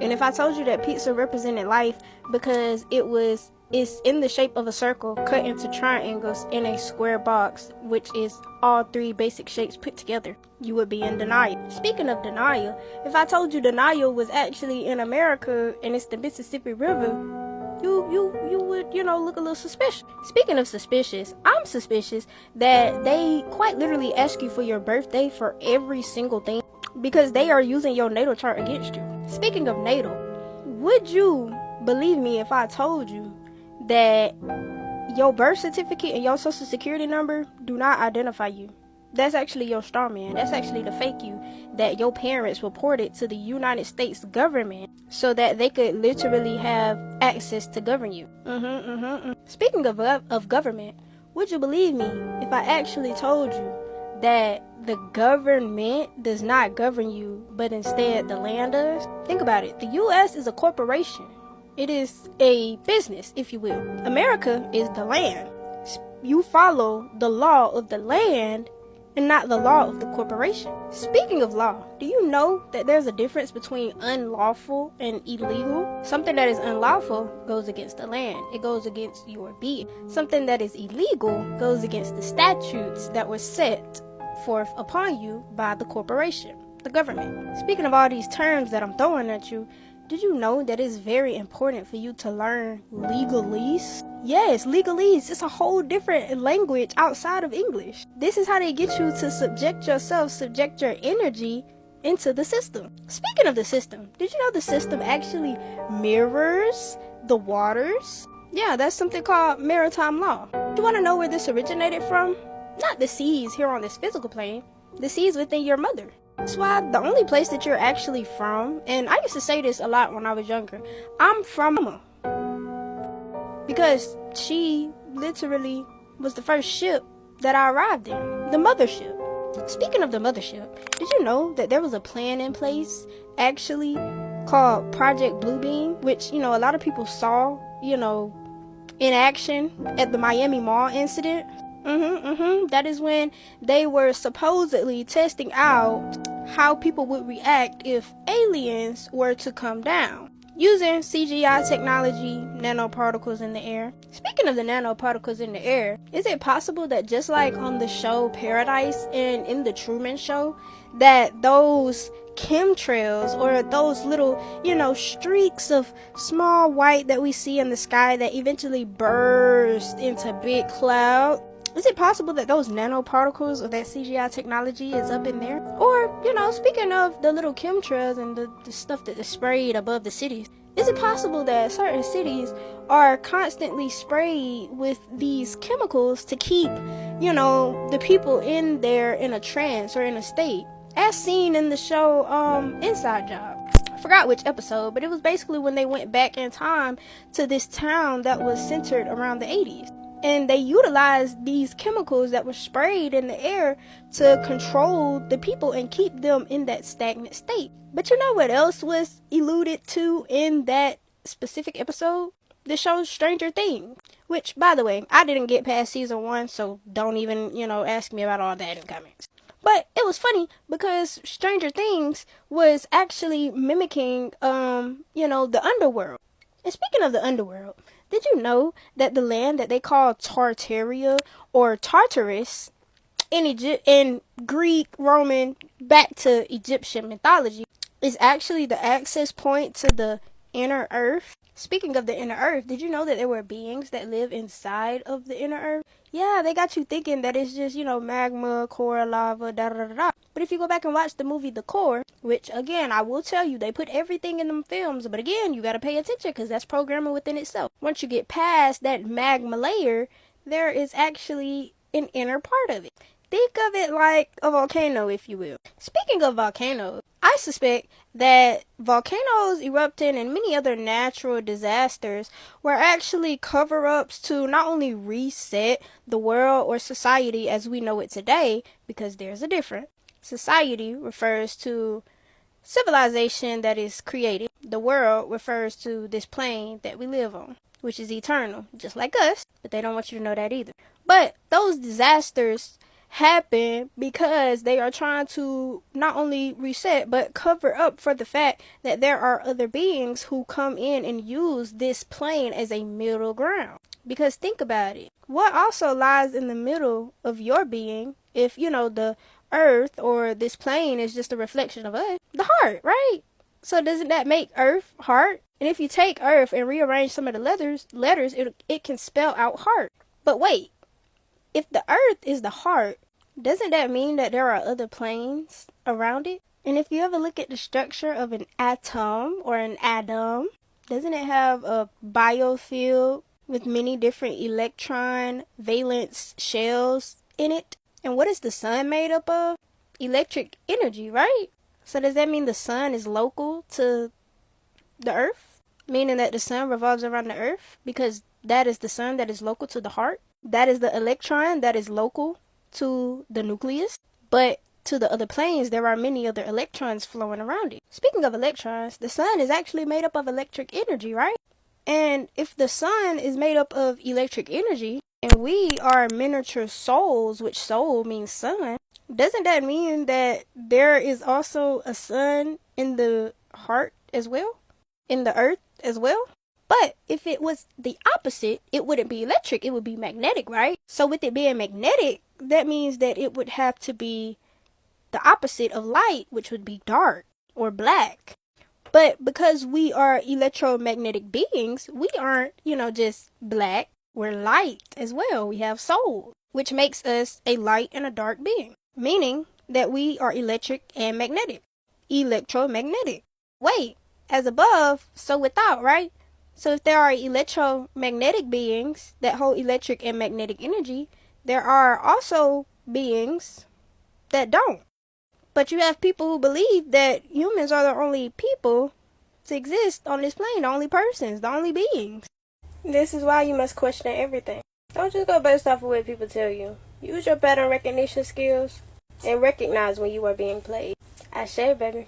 And if I told you that pizza represented life because it's in the shape of a circle cut into triangles in a square box, which is all three basic shapes put together, you would be in denial. Speaking of denial, if I told you denial was actually in America and it's the Mississippi River, you would, look a little suspicious. Speaking of suspicious, I'm suspicious that they quite literally ask you for your birthday for every single thing because they are using your natal chart against you. Speaking of natal, would you believe me if I told you that your birth certificate and your social security number do not identify you? That's actually your star man. That's actually the fake you that your parents reported to the United States government so that they could literally have access to govern you. Speaking of government, would you believe me if I actually told you that the government does not govern you, but instead the land does? Think about it. The U.S. is a corporation. It is a business, if you will. America is the land. You follow the law of the land and not the law of the corporation. Speaking of law, do you know that there's a difference between unlawful and illegal? Something that is unlawful goes against the land. It goes against your being. Something that is illegal goes against the statutes that were set forth upon you by the corporation, the government. Speaking of all these terms that I'm throwing at you, did you know that it's very important for you to learn legalese? Yes, legalese. It's a whole different language outside of English. This is how they get you to subject your energy into the system. Speaking of the system, did you know the system actually mirrors the waters? Yeah, that's something called maritime law. Do you want to know where this originated from? Not the seas here on this physical plane, the seas within your mother. That's why the only place that you're actually from, and I used to say this a lot when I was younger, I'm from Mama. Because she literally was the first ship that I arrived in, the mothership. Speaking of the mothership, did you know that there was a plan in place actually called Project Bluebeam, which, a lot of people saw, in action at the Miami Mall incident? That is when they were supposedly testing out how people would react if aliens were to come down using CGI technology, nanoparticles in the air. Speaking of the nanoparticles in the air, is it possible that just like on the show Paradise and in the Truman Show, that those chemtrails or those little, streaks of small white that we see in the sky that eventually burst into big cloud, is it possible that those nanoparticles or that CGI technology is up in there? Or, speaking of the little chemtrails and the stuff that is sprayed above the cities, is it possible that certain cities are constantly sprayed with these chemicals to keep, the people in there in a trance or in a state? As seen in the show Inside Job. I forgot which episode, but it was basically when they went back in time to this town that was centered around the 80s. And they utilized these chemicals that were sprayed in the air to control the people and keep them in that stagnant state. But you know what else was alluded to in that specific episode? The show Stranger Things. Which, by the way, I didn't get past season 1, so don't even, ask me about all that in comments. But it was funny because Stranger Things was actually mimicking, the underworld. And speaking of the underworld, did you know that the land that they call Tartaria or Tartarus in Greek, Roman, back to Egyptian mythology is actually the access point to the inner earth? Speaking of the inner earth, did you know that there were beings that live inside of the inner earth? Yeah, they got you thinking that it's just, magma, core, lava, da-da-da-da. But if you go back and watch the movie The Core, which, again, I will tell you, they put everything in them films, but again, you gotta pay attention because that's programming within itself. Once you get past that magma layer, there is actually an inner part of it. Think of it like a volcano, if you will. Speaking of volcanoes, I suspect that volcanoes erupting and many other natural disasters were actually cover-ups to not only reset the world or society as we know it today, because there's a difference. Society refers to civilization that is created. The world refers to this plane that we live on, which is eternal, just like us, but they don't want you to know that either. But those disasters happen because they are trying to not only reset but cover up for the fact that there are other beings who come in and use this plane as a middle ground. Because think about it. What also lies in the middle of your being, if the earth or this plane is just a reflection of us? The heart, right? So doesn't that make earth heart? And if you take earth and rearrange some of the letters, it can spell out heart. But wait, if the earth is the heart, doesn't that mean that there are other planes around it? And if you ever look at the structure of an atom or an atom, doesn't it have a biofield with many different electron valence shells in it? And what is the sun made up of? Electric energy, right? So does that mean the sun is local to the earth? Meaning that the sun revolves around the earth? Because that is the sun that is local to the heart? That is the electron that is local to the nucleus? But to the other planes, there are many other electrons flowing around it. Speaking of electrons, the sun is actually made up of electric energy, right? And if the sun is made up of electric energy, and we are miniature souls, which soul means sun, doesn't that mean that there is also a sun in the heart as well? In the earth as well? But if it was the opposite, it wouldn't be electric, it would be magnetic, right? So with it being magnetic, that means that it would have to be the opposite of light, which would be dark or black. But because we are electromagnetic beings, we aren't, just black. We're light as well. We have soul, which makes us a light and a dark being, meaning that we are electric and magnetic. Electromagnetic. Wait, as above, so without, right? So if there are electromagnetic beings that hold electric and magnetic energy, there are also beings that don't. But you have people who believe that humans are the only people to exist on this plane, the only persons, the only beings. This is why you must question everything. Don't just go based off of what people tell you. Use your pattern recognition skills and recognize when you are being played. Ashe, baby.